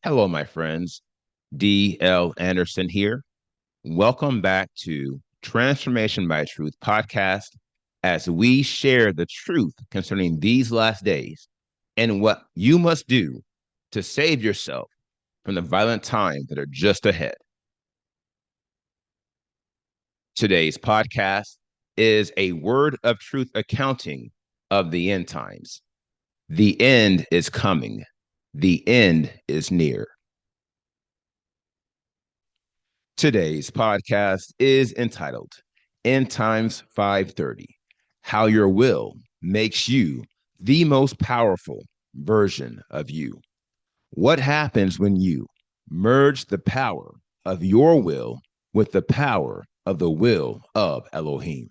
Hello, my friends. D.L. Anderson here. Welcome back to Transformation by Truth podcast as we share the truth concerning these last days and what you must do to save yourself from the violent times that are just ahead. Today's podcast is a word of truth accounting of the end times. The end is coming. The end is near. Today's podcast is entitled End Times 530, How Your Will Makes You the Most Powerful Version of You. What happens when you merge the power of your will with the power of the will of Elohim?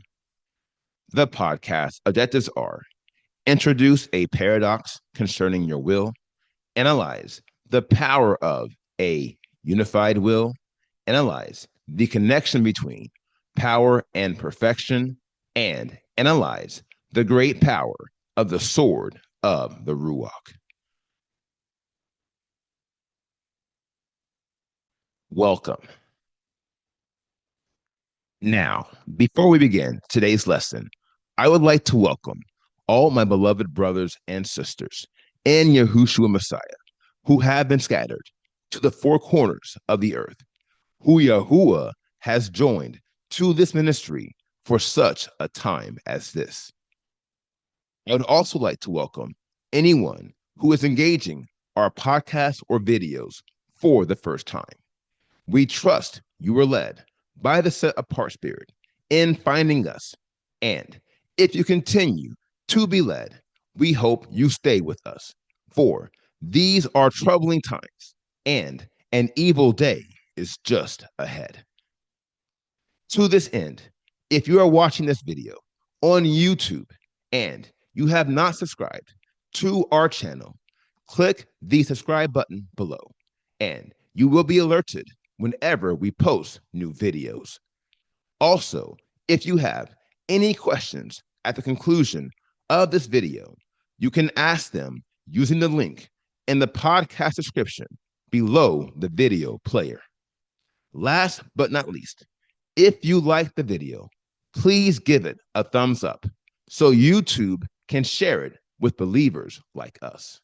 The podcast objectives are introduce a paradox concerning your will, analyze the power of a unified will, analyze the connection between power and perfection, and analyze the great power of the sword of the Ruach. Welcome. Now, before we begin today's lesson, I would like to welcome all my beloved brothers and sisters in Yahushua Messiah who have been scattered to the four corners of the earth, who Yahuwah has joined to this ministry for such a time as this. I would also like to welcome anyone who is engaging our podcast or videos for the first time. We trust you were led by the set apart spirit in finding us. And if you continue to be led, we hope you stay with us. For these are troubling times, and an evil day is just ahead. To this end, if you are watching this video on YouTube and you have not subscribed to our channel, click the subscribe button below, and you will be alerted whenever we post new videos. Also, if you have any questions at the conclusion of this video, you can ask them using the link in the podcast description below the video player. Last but not least, if you like the video, please give it a thumbs up so YouTube can share it with believers like us.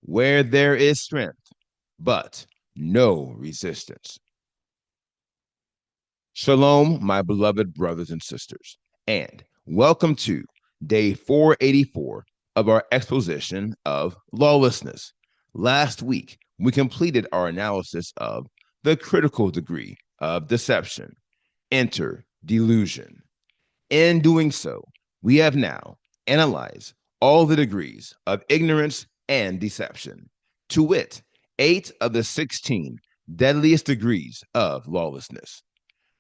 Where there is strength, but no resistance. Shalom, my beloved brothers and sisters, and welcome to day 484 of our exposition of lawlessness. Last week, we completed our analysis of the critical degree of deception, enter delusion. In doing so, we have now analyzed all the degrees of ignorance and deception, to wit, 8 of the 16 deadliest degrees of lawlessness.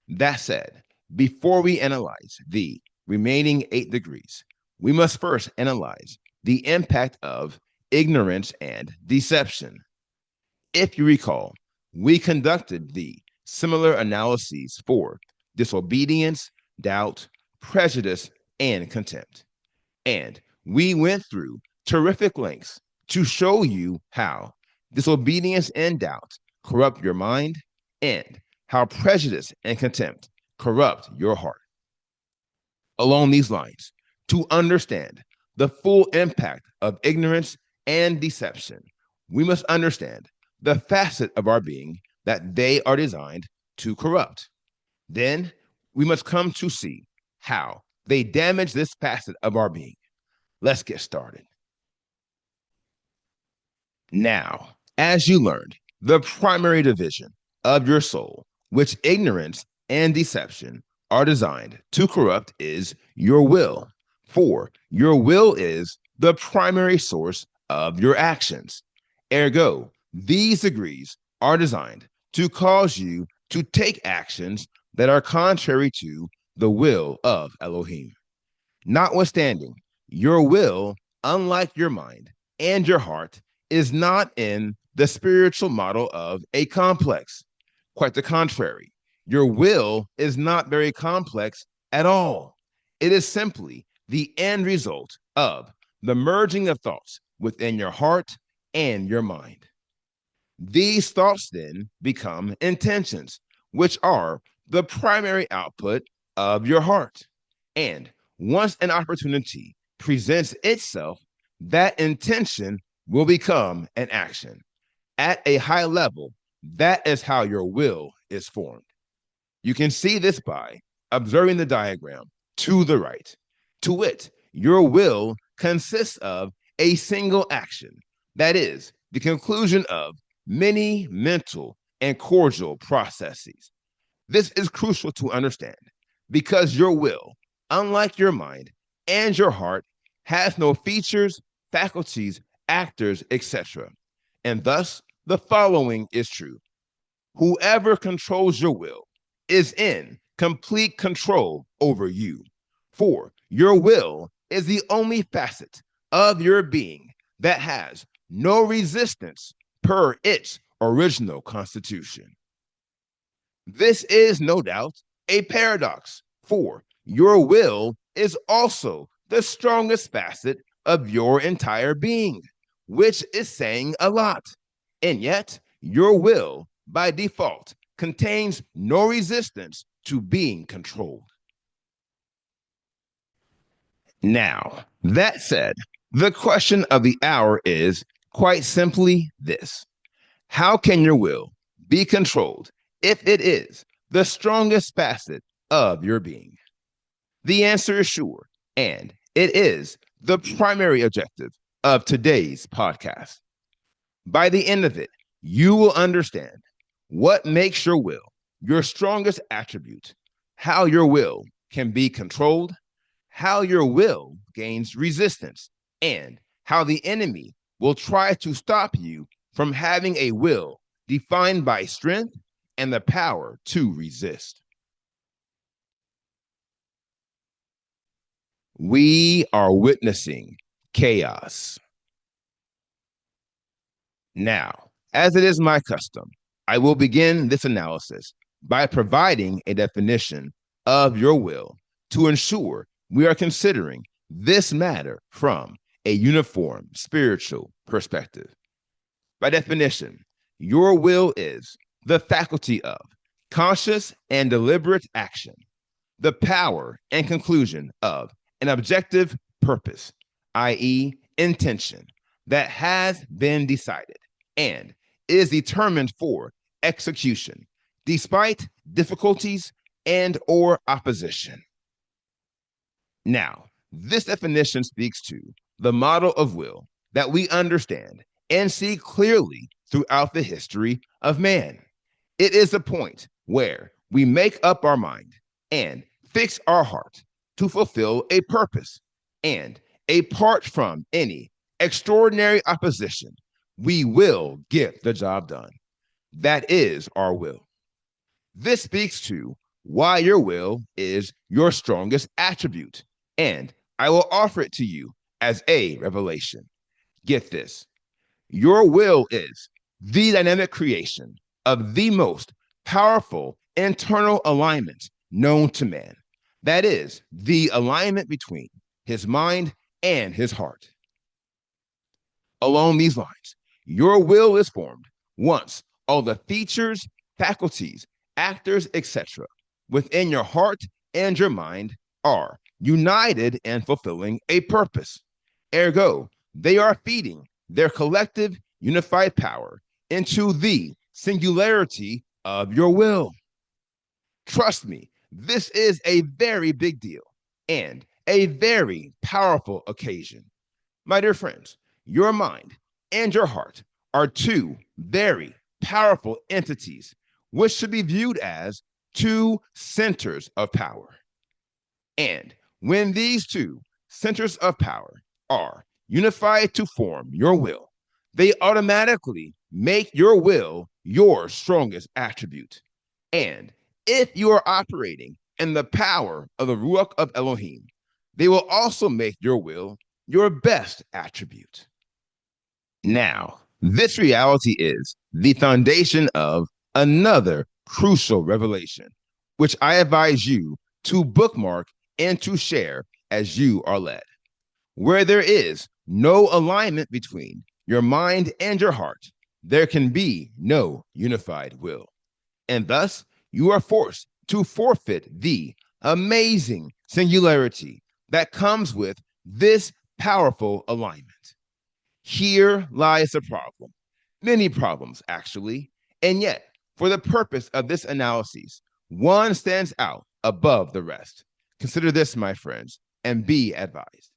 That said, before we analyze the remaining 8 degrees, we must first analyze the impact of ignorance and deception. If you recall, we conducted the similar analyses for disobedience, doubt, prejudice, and contempt. And we went through terrific lengths to show you how disobedience and doubt corrupt your mind and how prejudice and contempt corrupt your heart. Along these lines, to understand the full impact of ignorance and deception, we must understand the facet of our being that they are designed to corrupt. Then we must come to see how they damage this facet of our being. Let's get started. Now, as you learned, the primary division of your soul, which ignorance and deception are designed to corrupt, is your will. For your will is the primary source of your actions. Ergo, these degrees are designed to cause you to take actions that are contrary to the will of Elohim. Notwithstanding, your will, unlike your mind and your heart, is not in the spiritual model of a complex. Quite the contrary, your will is not very complex at all. It is simply the end result of the merging of thoughts within your heart and your mind. These thoughts then become intentions, which are the primary output of your heart. And once an opportunity presents itself, that intention will become an action. At a high level, that is how your will is formed. You can see this by observing the diagram to the right. To wit, your will consists of a single action, that is, the conclusion of many mental and cordial processes. This is crucial to understand because your will, unlike your mind and your heart, has no features, faculties, actors, etc. And thus, the following is true. Whoever controls your will is in complete control over you. For your will is the only facet of your being that has no resistance per its original constitution. This is no doubt a paradox, for your will is also the strongest facet of your entire being, which is saying a lot. And yet, your will, by default, contains no resistance to being controlled. Now, that said, the question of the hour is quite simply this: how can your will be controlled if it is the strongest facet of your being? The answer is sure, and it is the primary objective of today's podcast. By the end of it, you will understand what makes your will your strongest attribute, how your will can be controlled, how your will gains resistance, and how the enemy will try to stop you from having a will defined by strength and the power to resist. We are witnessing chaos. Now, as it is my custom, I will begin this analysis by providing a definition of your will to ensure we are considering this matter from a uniform spiritual perspective. By definition, your will is the faculty of conscious and deliberate action, the power and conclusion of an objective purpose, i.e., intention, that has been decided and is determined for execution despite difficulties and or opposition. Now, this definition speaks to the model of will that we understand and see clearly throughout the history of man. It is a point where we make up our mind and fix our heart to fulfill a purpose, and apart from any extraordinary opposition, we will get the job done. That is our will. This speaks to why your will is your strongest attribute, and I will offer it to you as a revelation. Get this: your will is the dynamic creation of the most powerful internal alignment known to man. That is the alignment between his mind and his heart. Along these lines, your will is formed once all the features, faculties, actors, etc., within your heart and your mind are united in fulfilling a purpose. Ergo, they are feeding their collective unified power into the singularity of your will. Trust me, this is a very big deal and a very powerful occasion. My dear friends, your mind and your heart are two very powerful entities, which should be viewed as two centers of power. And when these two centers of power are unified to form your will, they automatically make your will your strongest attribute. And if you are operating in the power of the Ruach of Elohim, they will also make your will your best attribute. Now, this reality is the foundation of another crucial revelation, which I advise you to bookmark and to share as you are led. Where there is no alignment between your mind and your heart, there can be no unified will. And thus, you are forced to forfeit the amazing singularity that comes with this powerful alignment. Here lies the problem, many problems actually, and yet, for the purpose of this analysis, one stands out above the rest. Consider this, my friends, and be advised.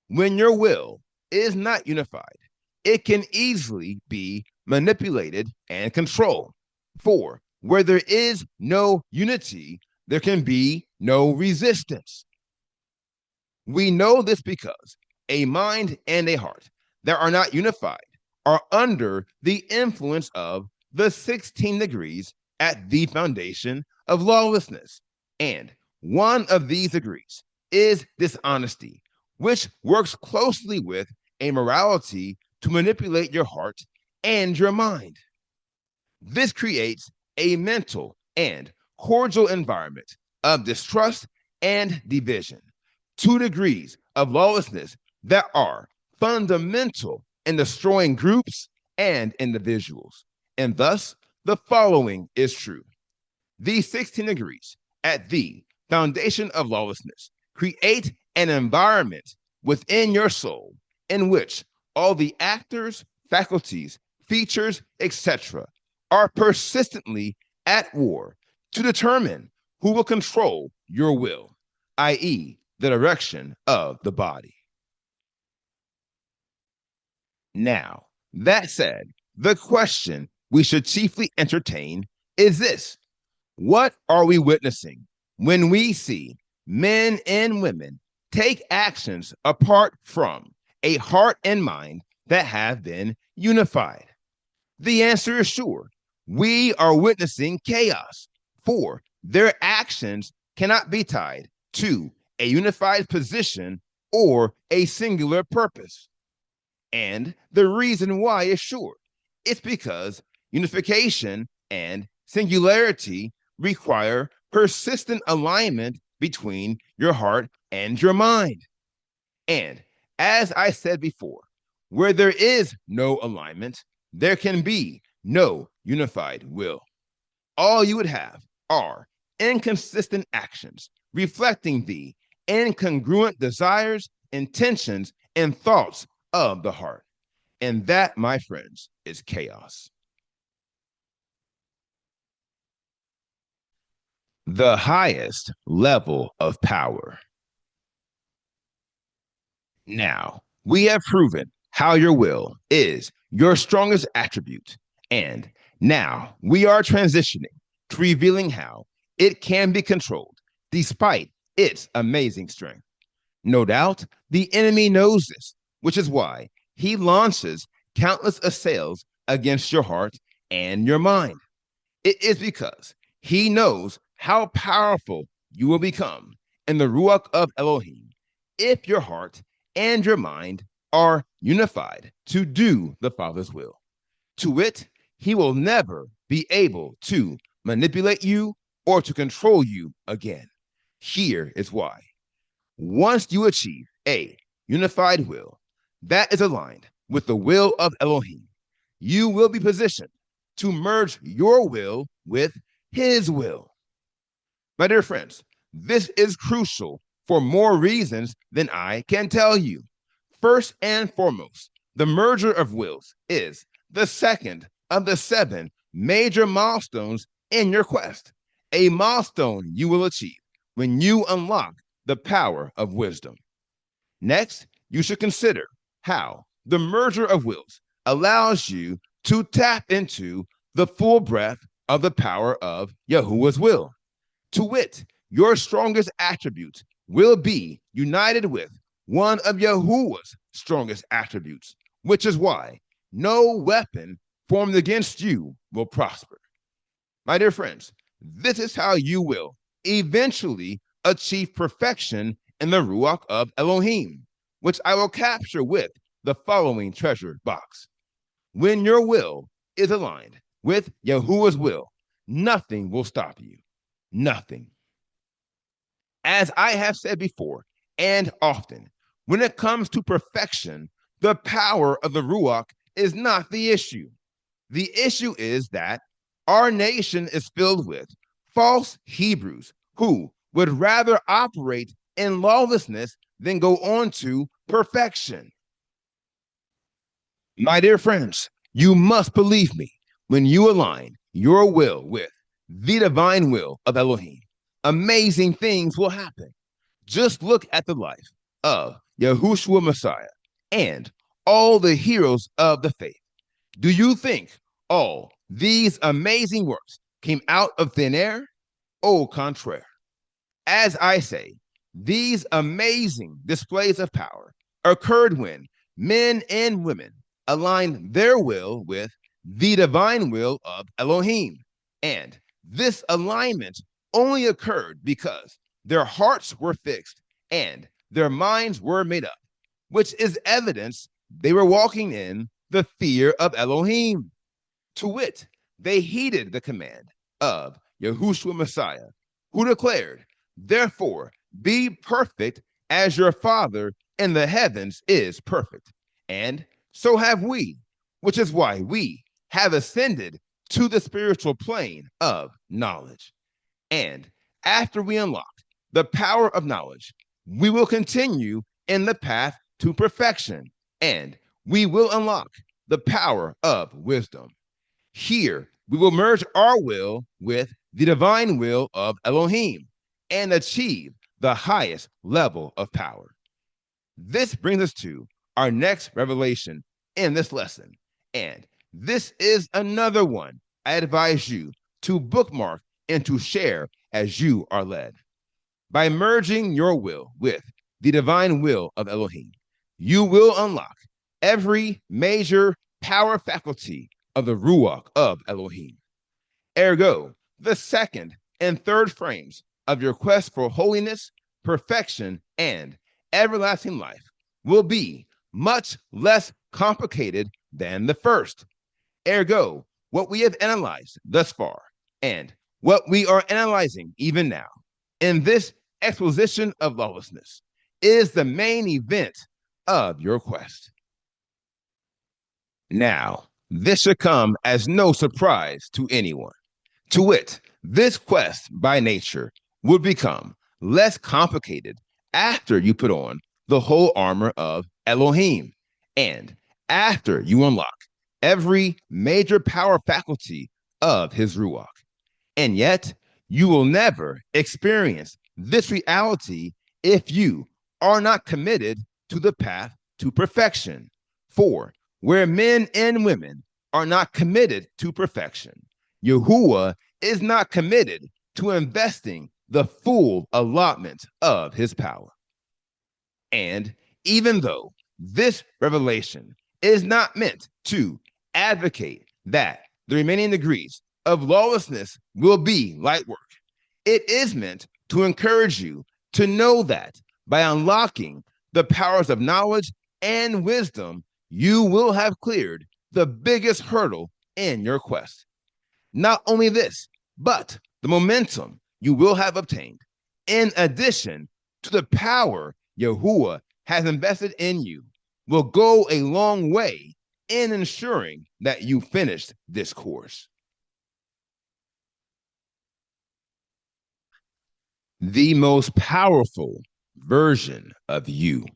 When your will is not unified, it can easily be manipulated and controlled. For where there is no unity, there can be no resistance. We know this because a mind and a heart that are not unified are under the influence of the 16 degrees at the foundation of lawlessness. And one of these degrees is dishonesty, which works closely with a morality to manipulate your heart and your mind. This creates a mental and cordial environment of distrust and division, 2 degrees of lawlessness that are fundamental in destroying groups and individuals. And thus, the following is true. These 16 degrees at the foundation of lawlessness create an environment within your soul in which all the actors, faculties, features, etc., are persistently at war to determine who will control your will, i.e., the direction of the body. Now, that said, the question we should chiefly entertain is this: what are we witnessing when we see men and women take actions apart from a heart and mind that have been unified? The answer is sure. We are witnessing chaos, for their actions cannot be tied to a unified position or a singular purpose. And the reason why is sure. It's because unification and singularity require persistent alignment between your heart and your mind. And as I said before, where there is no alignment, there can be no unified will. All you would have are inconsistent actions reflecting the incongruent desires, intentions, and thoughts of the heart. And that, my friends, is chaos. The highest level of power. Now, we have proven how your will is your strongest attribute. And now we are transitioning to revealing how it can be controlled despite its amazing strength. No doubt, the enemy knows this, which is why he launches countless assails against your heart and your mind. It is because he knows how powerful you will become in the Ruach of Elohim if your heart and your mind are unified to do the Father's will. To wit, he will never be able to manipulate you or to control you again. Here is why. Once you achieve a unified will that is aligned with the will of Elohim, you will be positioned to merge your will with his will. My dear friends, this is crucial for more reasons than I can tell you. First and foremost, the merger of wills is the second of the 7 major milestones in your quest, a milestone you will achieve when you unlock the power of wisdom. Next, you should consider how the merger of wills allows you to tap into the full breadth of the power of Yahuwah's will. To wit, your strongest attributes will be united with one of Yahuwah's strongest attributes, which is why no weapon formed against you will prosper. My dear friends, this is how you will eventually achieve perfection in the Ruach of Elohim, which I will capture with the following treasure box. When your will is aligned with Yahuwah's will, nothing will stop you. Nothing. As I have said before and often, when it comes to perfection, The power of the Ruach is not the issue. The issue is that our nation is filled with false Hebrews who would rather operate in lawlessness than go on to perfection. My dear friends, you must believe me when you align your will with the divine will of Elohim. Amazing things will happen. Just look at the life of Yahushua Messiah and all the heroes of the faith. Do you think all these amazing works came out of thin air? Au contraire. As I say, these amazing displays of power occurred when men and women aligned their will with the divine will of Elohim. And this alignment only occurred because their hearts were fixed and their minds were made up, which is evidence they were walking in the fear of Elohim. To wit, they heeded the command of Yahushua Messiah, who declared, "Therefore, be perfect as your Father in the heavens is perfect." And so have we, which is why we have ascended to the spiritual plane of knowledge. And after we unlock the power of knowledge, we will continue in the path to perfection, and we will unlock the power of wisdom. Here, we will merge our will with the divine will of Elohim and achieve the highest level of power. This brings us to our next revelation in this lesson. And this is another one I advise you to bookmark and to share as you are led. By merging your will with the divine will of Elohim, you will unlock every major power faculty of the Ruach of Elohim. Ergo, the second and third frames of your quest for holiness, perfection, and everlasting life will be much less complicated than the first. Ergo, what we have analyzed thus far and what we are analyzing even now in this exposition of lawlessness is the main event of your quest. Now, this should come as no surprise to anyone. To wit, this quest by nature would become less complicated after you put on the whole armor of Elohim and after you unlock every major power faculty of his Ruach. And yet, you will never experience this reality if you are not committed to the path to perfection. For where men and women are not committed to perfection, Yahuwah is not committed to investing the full allotment of his power. And even though this revelation is not meant to advocate that the remaining degrees of lawlessness will be light work, it is meant to encourage you to know that by unlocking the powers of knowledge and wisdom, you will have cleared the biggest hurdle in your quest. Not only this, but the momentum you will have obtained, in addition to the power Yahuwah has invested in you, will go a long way in ensuring that you finish this course. The most powerful version of you.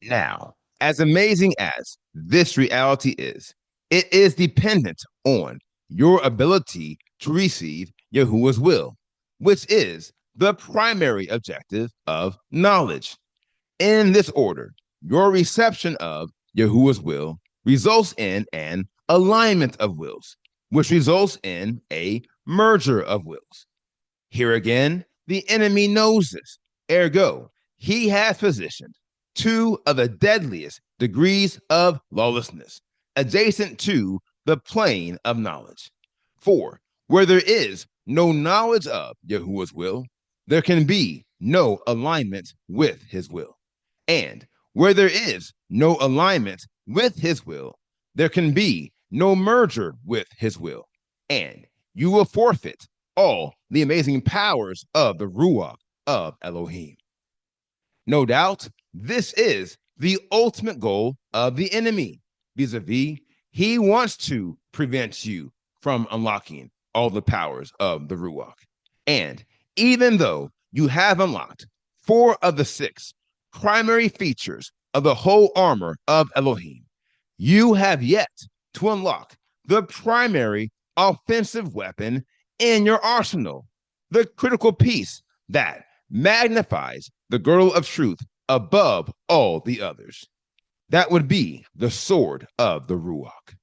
Now, as amazing as this reality is, it is dependent on your ability to receive Yahuwah's will, which is the primary objective of knowledge. In this order, your reception of Yahuwah's will results in an alignment of wills, which results in a merger of wills. Here again, the enemy knows this. Ergo, he has positioned two of the deadliest degrees of lawlessness adjacent to the plane of knowledge. For where there is no knowledge of Yahuwah's will, there can be no alignment with his will. And where there is no alignment with his will, there can be no merger with his will. And you will forfeit all the amazing powers of the Ruach of Elohim. No doubt, This is the ultimate goal of the enemy. Vis-a-vis, he wants to prevent you from unlocking all the powers of the Ruach. And even though you have unlocked 4 of the 6 primary features of the whole armor of Elohim, you have yet to unlock the primary offensive weapon in your arsenal, the critical piece that magnifies the girdle of truth above all the others. That would be the sword of the Ruach.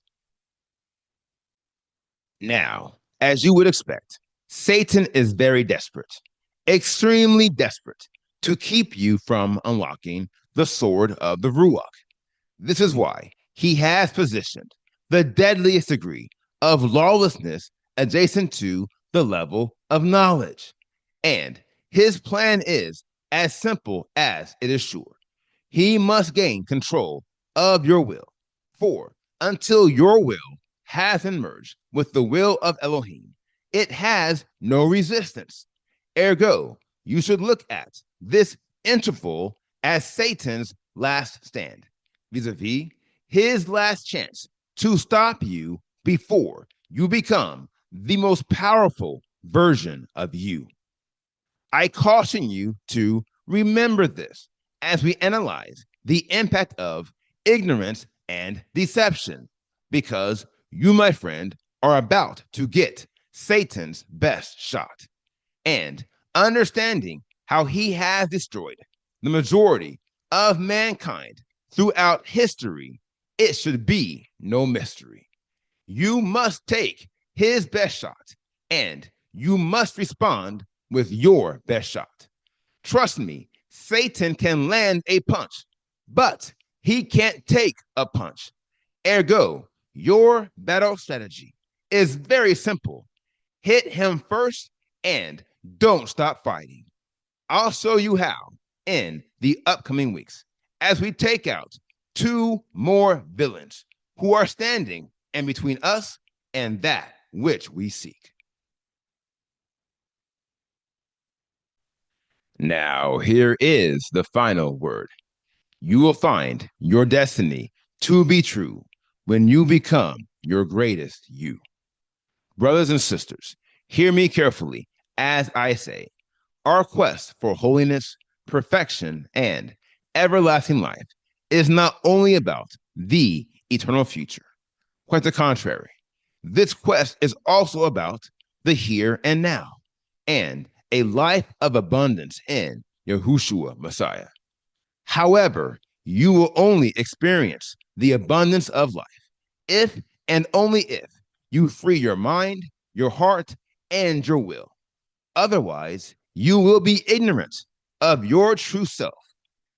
Now, as you would expect, Satan is very desperate, extremely desperate, to keep you from unlocking the sword of the Ruach. This is why he has positioned the deadliest degree of lawlessness adjacent to the level of knowledge. And his plan is as simple as it is sure. He must gain control of your will. For until your will has merged with the will of Elohim, it has no resistance. Ergo, you should look at this interval as Satan's last stand, vis-a-vis his last chance to stop you before you become the most powerful version of you. I caution you to remember this as we analyze the impact of ignorance and deception, because you, my friend, are about to get Satan's best shot. And understanding how he has destroyed the majority of mankind throughout history, it should be no mystery. You must take his best shot, and you must respond with your best shot. Trust me, Satan can land a punch, but he can't take a punch. Ergo, your battle strategy is very simple. Hit him first and don't stop fighting. I'll show you how in the upcoming weeks as we take out 2 more villains who are standing in between us and that which we seek. Now, here is the final word. You will find your destiny to be true when you become your greatest you. Brothers and sisters, hear me carefully as I say, our quest for holiness, perfection, and everlasting life is not only about the eternal future. Quite the contrary. This quest is also about the here and now, and a life of abundance in Yahushua Messiah. However, you will only experience the abundance of life if and only if you free your mind, your heart, and your will. Otherwise, you will be ignorant of your true self,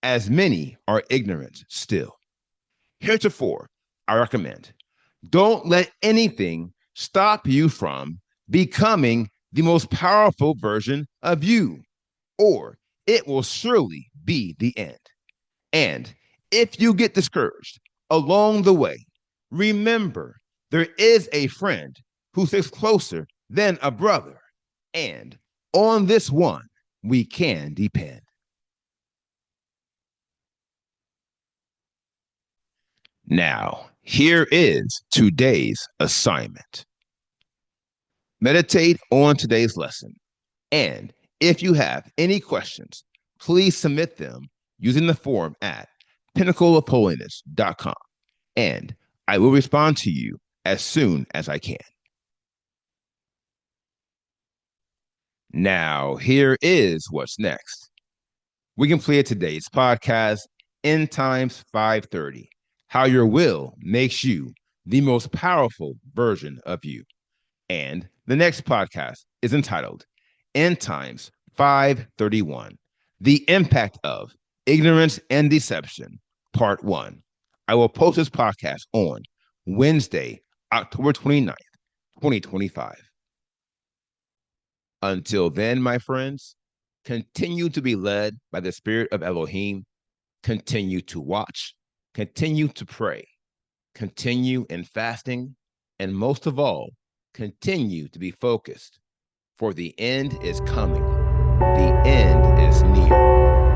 as many are ignorant still. Heretofore, I recommend, don't let anything stop you from becoming the most powerful version of you, or it will surely be the end. And if you get discouraged along the way, remember there is a friend who sticks closer than a brother, and on this one we can depend. Now, here is today's assignment. Meditate on today's lesson, and if you have any questions, please submit them using the form at pinnacleofholiness.com, and I will respond to you as soon as I can. Now, here is what's next. We completed today's podcast, End Times 5:30, How Your Will Makes You the Most Powerful Version of You. And the next podcast is entitled End Times 5:31, The Impact of Ignorance and Deception, Part 1. I will post this podcast on Wednesday, October 29th, 2025. Until then, my friends, continue to be led by the Spirit of Elohim. Continue to watch, continue to pray, continue in fasting, and most of all, continue to be focused, for the end is coming. The end is near.